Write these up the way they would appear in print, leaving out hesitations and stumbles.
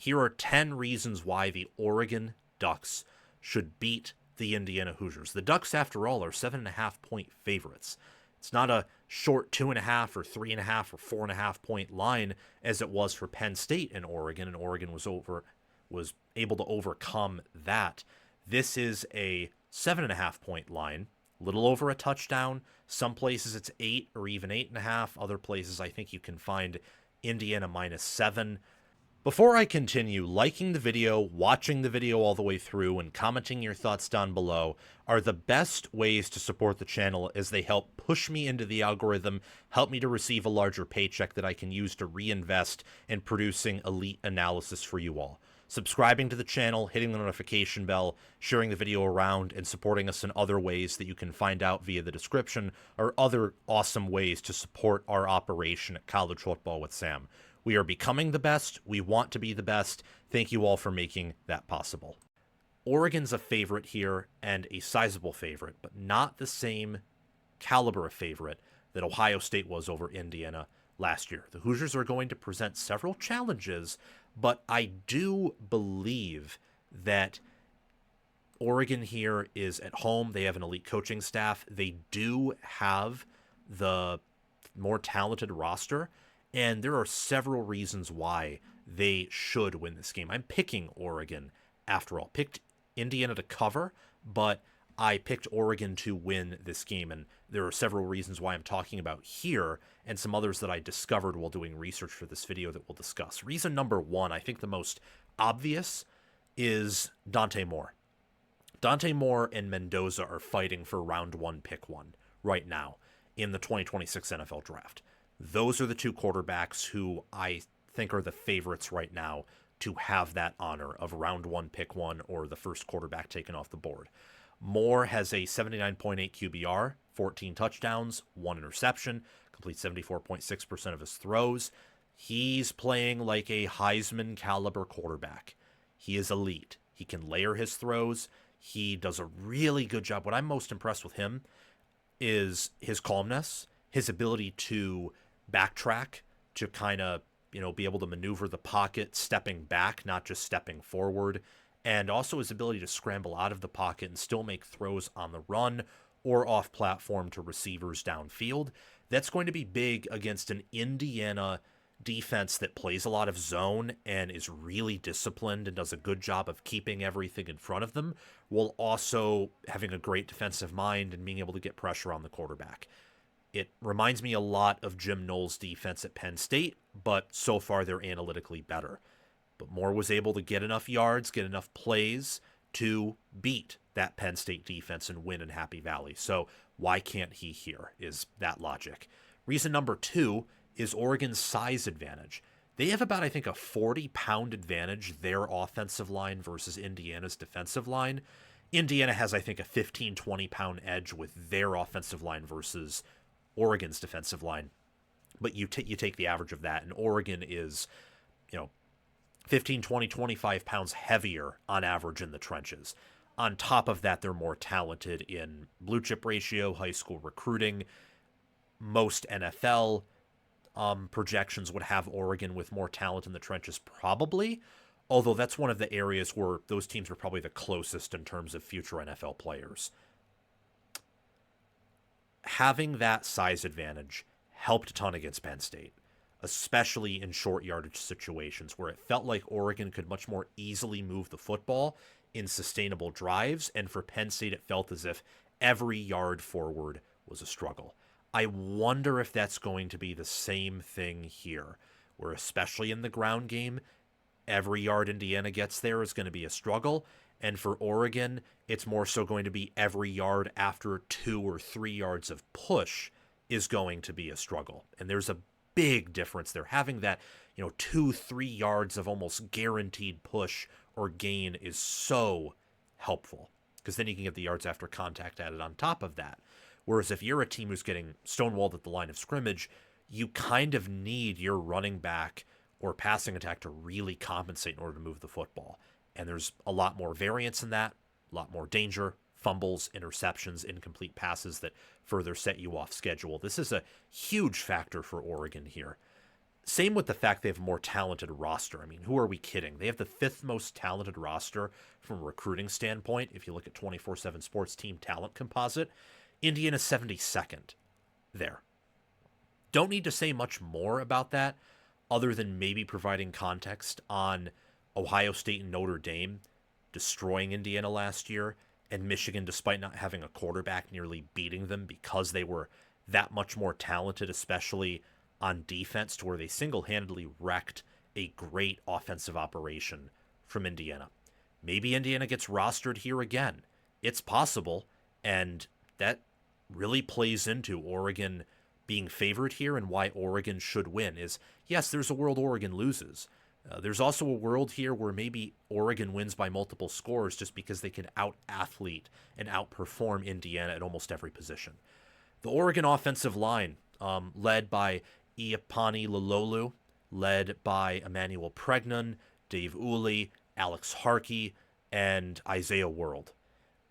Here are 10 reasons why the Oregon Ducks should beat the Indiana Hoosiers. The Ducks, after all, are 7.5-point favorites. It's not a short 2.5 or 3.5 or 4.5 point line as it was for Penn State and Oregon was able to overcome that. This is a 7.5 point line, little over a touchdown. Some places it's 8 or even 8.5. Other places I think you can find Indiana -7. Before I continue, liking the video, watching the video all the way through, and commenting your thoughts down below are the best ways to support the channel, as they help push me into the algorithm, help me to receive a larger paycheck that I can use to reinvest in producing elite analysis for you all. Subscribing to the channel, hitting the notification bell, sharing the video around, and supporting us in other ways that you can find out via the description are other awesome ways to support our operation at College Football with Sam. We are becoming the best. We want to be the best. Thank you all for making that possible. Oregon's a favorite here, and a sizable favorite, but not the same caliber of favorite that Ohio State was over Indiana last year. The Hoosiers are going to present several challenges, but I do believe that Oregon here is at home. They have an elite coaching staff. They do have the more talented roster, and there are several reasons why they should win this game. I'm picking Oregon after all. Picked Indiana to cover, but I picked Oregon to win this game, and there are several reasons why I'm talking about here, and some others that I discovered while doing research for this video that we'll discuss. Reason number one, I think the most obvious, is Dante Moore. Dante Moore and Mendoza are fighting for round one, pick one right now in the 2026 NFL draft. Those are the two quarterbacks who I think are the favorites right now to have that honor of round one, pick one, or the first quarterback taken off the board. Moore has a 79.8 QBR, 14 touchdowns, 1 interception, completes 74.6% of his throws. He's playing like a Heisman caliber quarterback. He is elite. He can layer his throws. He does a really good job. What I'm most impressed with him is his calmness, his ability to backtrack, to kind of, be able to maneuver the pocket, stepping back, not just stepping forward, and also his ability to scramble out of the pocket and still make throws on the run or off platform to receivers downfield. That's going to be big against an Indiana defense that plays a lot of zone and is really disciplined and does a good job of keeping everything in front of them, while also having a great defensive mind and being able to get pressure on the quarterback. It reminds me a lot of Jim Knowles' defense at Penn State, but so far they're analytically better. But Moore was able to get enough yards, get enough plays to beat that Penn State defense and win in Happy Valley. So why can't he here, is that logic. Reason number two is Oregon's size advantage. They have about, I think, a 40-pound advantage, their offensive line versus Indiana's defensive line. Indiana has, I think, a 15, 20-pound edge with their offensive line versus Oregon's defensive line. But you take the average of that, and Oregon is, 15, 20, 25 pounds heavier on average in the trenches. On top of that, they're more talented in blue chip ratio, high school recruiting. Most NFL projections would have Oregon with more talent in the trenches, probably, although that's one of the areas where those teams are probably the closest in terms of future NFL players. Having that size advantage helped a ton against Penn State, especially in short yardage situations where it felt like Oregon could much more easily move the football in sustainable drives, and for Penn State it felt as if every yard forward was a struggle. I wonder if that's going to be the same thing here, where especially in the ground game, every yard Indiana gets there is going to be a struggle, and for Oregon, it's more so going to be every yard after 2 or 3 yards of push is going to be a struggle. And there's a big difference there. Having that, 2-3 yards of almost guaranteed push or gain is so helpful, because then you can get the yards after contact added on top of that. Whereas if you're a team who's getting stonewalled at the line of scrimmage, you kind of need your running back or passing attack to really compensate in order to move the football. And there's a lot more variance in that, a lot more danger, fumbles, interceptions, incomplete passes that further set you off schedule. This is a huge factor for Oregon here. Same with the fact they have a more talented roster. I mean, who are we kidding? They have the fifth most talented roster from a recruiting standpoint. If you look at 24/7 Sports Team Talent Composite, Indiana's 72nd there. Don't need to say much more about that other than maybe providing context on Ohio State and Notre Dame destroying Indiana last year, and Michigan, despite not having a quarterback, nearly beating them because they were that much more talented, especially on defense, to where they single-handedly wrecked a great offensive operation from Indiana. Maybe Indiana gets rostered here again. It's possible, and that really plays into Oregon being favored here, and why Oregon should win is, yes, there's a world Oregon loses. There's also a world here where maybe Oregon wins by multiple scores just because they can out-athlete and outperform Indiana at almost every position. The Oregon offensive line, led by Iapani Lololu, led by Emmanuel Pregnon, Dave Uli, Alex Harkey, and Isaiah World.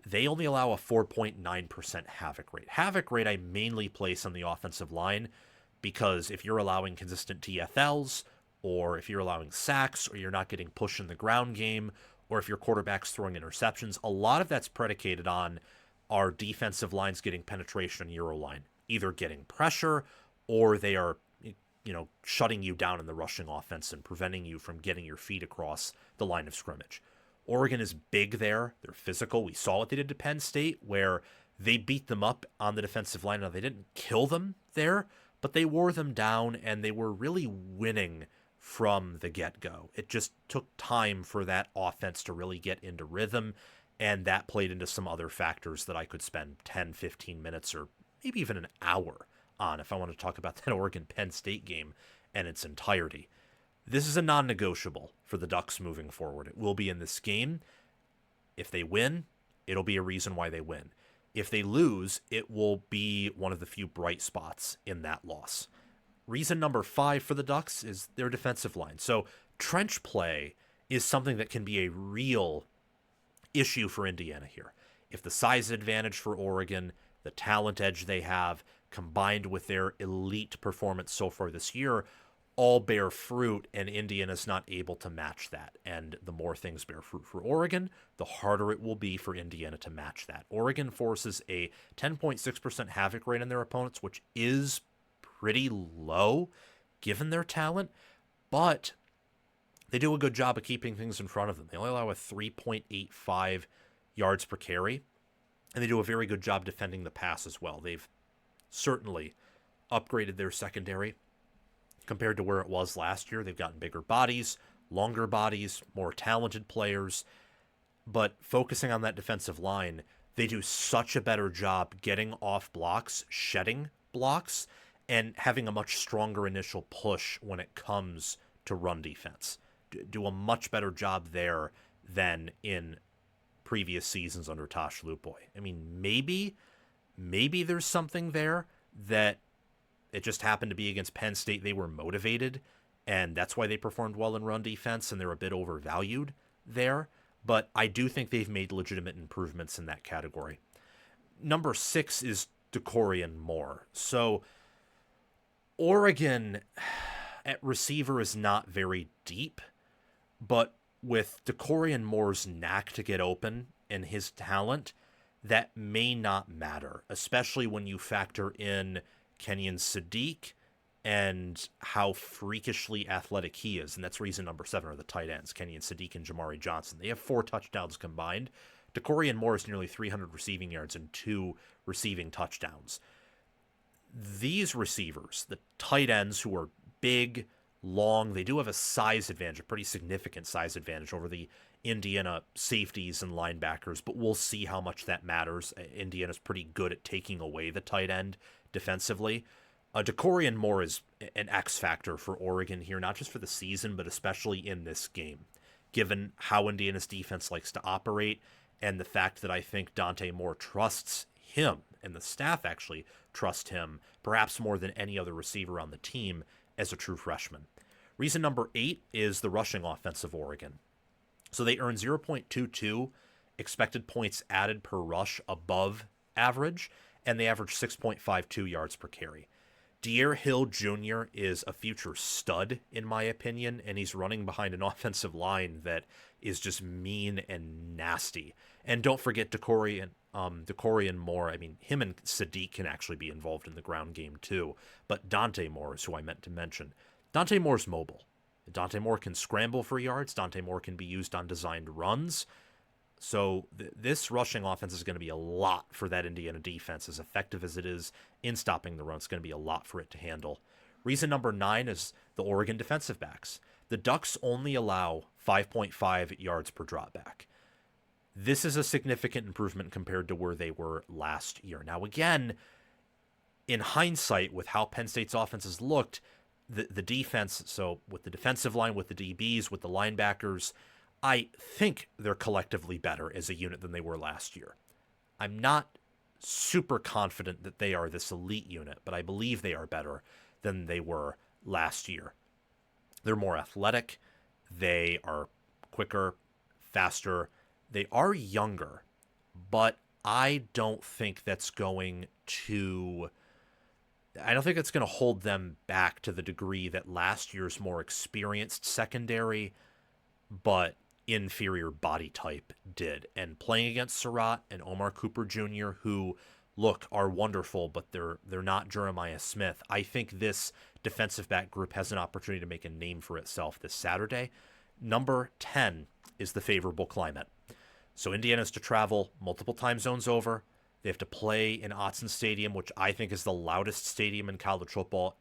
They only allow a 4.9% havoc rate. Havoc rate I mainly place on the offensive line because if you're allowing consistent TFLs, or if you're allowing sacks, or you're not getting pushed in the ground game, or if your quarterback's throwing interceptions, a lot of that's predicated on our defensive lines getting penetration on Euro line, either getting pressure or they are, shutting you down in the rushing offense and preventing you from getting your feet across the line of scrimmage. Oregon is big there. They're physical. We saw what they did to Penn State, where they beat them up on the defensive line. Now, they didn't kill them there, but they wore them down, and they were really winning from the get-go. It just took time for that offense to really get into rhythm, and that played into some other factors that I could spend 10, 15 minutes or maybe even an hour on if I want to talk about that Oregon-Penn State game in its entirety. This is a non-negotiable for the Ducks moving forward. It will be in this game. If they win, it'll be a reason why they win. If they lose, it will be one of the few bright spots in that loss. Reason number 5 for the Ducks is their defensive line. So trench play is something that can be a real issue for Indiana here. If the size advantage for Oregon, the talent edge they have, combined with their elite performance so far this year, all bear fruit, and Indiana's not able to match that. And the more things bear fruit for Oregon, the harder it will be for Indiana to match that. Oregon forces a 10.6% havoc rate on their opponents, which is pretty low given their talent, but they do a good job of keeping things in front of them. They only allow a 3.85 yards per carry, and they do a very good job defending the pass as well. They've certainly upgraded their secondary compared to where it was last year. They've gotten bigger bodies, longer bodies, more talented players, but focusing on that defensive line, they do such a better job getting off blocks, shedding blocks, and having a much stronger initial push when it comes to run defense. Do a much better job there than in previous seasons under Tosh Lupoy. I mean, maybe there's something there that it just happened to be against Penn State. They were motivated, and that's why they performed well in run defense, and they're a bit overvalued there. But I do think they've made legitimate improvements in that category. Number 6 is Brycen Moore. So Oregon at receiver is not very deep, but with Brycen Moore's knack to get open and his talent, that may not matter, especially when you factor in Kenyon Sadiq and how freakishly athletic he is. And that's reason number 7 are the tight ends, Kenyon Sadiq and Jamari Johnson. They have 4 touchdowns combined. Brycen Moore is nearly 300 receiving yards and 2 receiving touchdowns. These receivers, the tight ends who are big, long, they do have a size advantage, a pretty significant size advantage over the Indiana safeties and linebackers, but we'll see how much that matters. Indiana's pretty good at taking away the tight end defensively. Brycen Moore is an X factor for Oregon here, not just for the season, but especially in this game, given how Indiana's defense likes to operate and the fact that I think Dante Moore trusts him, and the staff actually trust him, perhaps more than any other receiver on the team as a true freshman. Reason number 8 is the rushing offense of Oregon. So they earn 0.22 expected points added per rush above average, and they average 6.52 yards per carry. Deere Hill Jr. is a future stud, in my opinion, and he's running behind an offensive line that is just mean and nasty. And don't forget Decory and Moore. I mean, him and Sadiq can actually be involved in the ground game too. But Dante Moore is who I meant to mention. Dante Moore's mobile. Dante Moore can scramble for yards. Dante Moore can be used on designed runs. So this rushing offense is going to be a lot for that Indiana defense. As effective as it is in stopping the run, it's going to be a lot for it to handle. Reason number 9 is the Oregon defensive backs. The Ducks only allow 5.5 yards per dropback. This is a significant improvement compared to where they were last year. Now, again, in hindsight, with how Penn State's offenses looked, the defense, so with the defensive line, with the DBs, with the linebackers, I think they're collectively better as a unit than they were last year. I'm not super confident that they are this elite unit, but I believe they are better than they were last year. They're more athletic. They are quicker, faster. They are younger, but I don't think it's going to hold them back to the degree that last year's more experienced secondary, but inferior body type did. And playing against Surratt and Omar Cooper Jr., who are wonderful, but they're not Jeremiah Smith. I think this defensive back group has an opportunity to make a name for itself this Saturday. Number 10 is the favorable climate. So Indiana has to travel multiple time zones over. They have to play in Autzen Stadium, which I think is the loudest stadium in college football.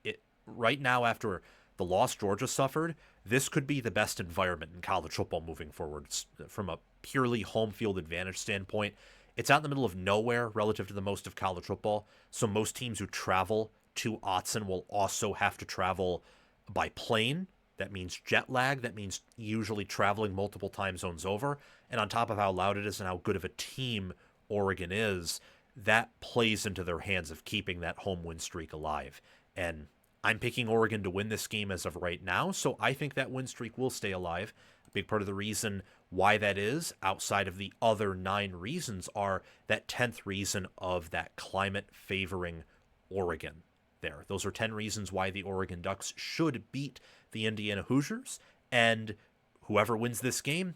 Right now, after the loss Georgia suffered, this could be the best environment in college football moving forward. From a purely home field advantage standpoint, it's out in the middle of nowhere relative to the most of college football. So most teams who travel to Autzen will also have to travel by plane. That means jet lag. That means usually traveling multiple time zones over. And on top of how loud it is and how good of a team Oregon is, that plays into their hands of keeping that home win streak alive. And I'm picking Oregon to win this game as of right now, so I think that win streak will stay alive. A big part of the reason why that is, outside of the other 9 reasons, are that 10th reason of that climate favoring Oregon there. Those are 10 reasons why the Oregon Ducks should beat the Indiana Hoosiers, and whoever wins this game,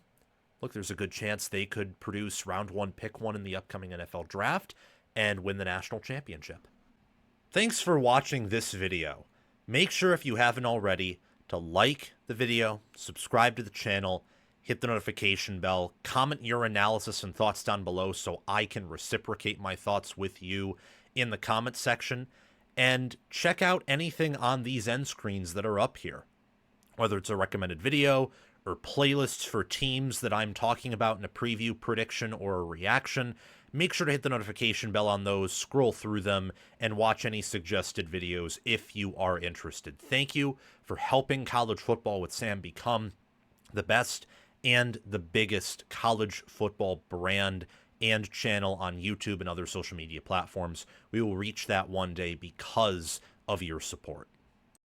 look, there's a good chance they could produce round 1, pick 1 in the upcoming NFL draft and win the national championship. Thanks for watching this video. Make sure, if you haven't already, to like the video, subscribe to the channel, hit the notification bell, comment your analysis and thoughts down below so I can reciprocate my thoughts with you in the comment section, and check out anything on these end screens that are up here. Whether it's a recommended video or playlists for teams that I'm talking about in a preview, prediction, or a reaction, make sure to hit the notification bell on those, scroll through them, and watch any suggested videos if you are interested. Thank you for helping College Football with Sam become the best and the biggest college football brand and channel on YouTube and other social media platforms. We will reach that one day because of your support.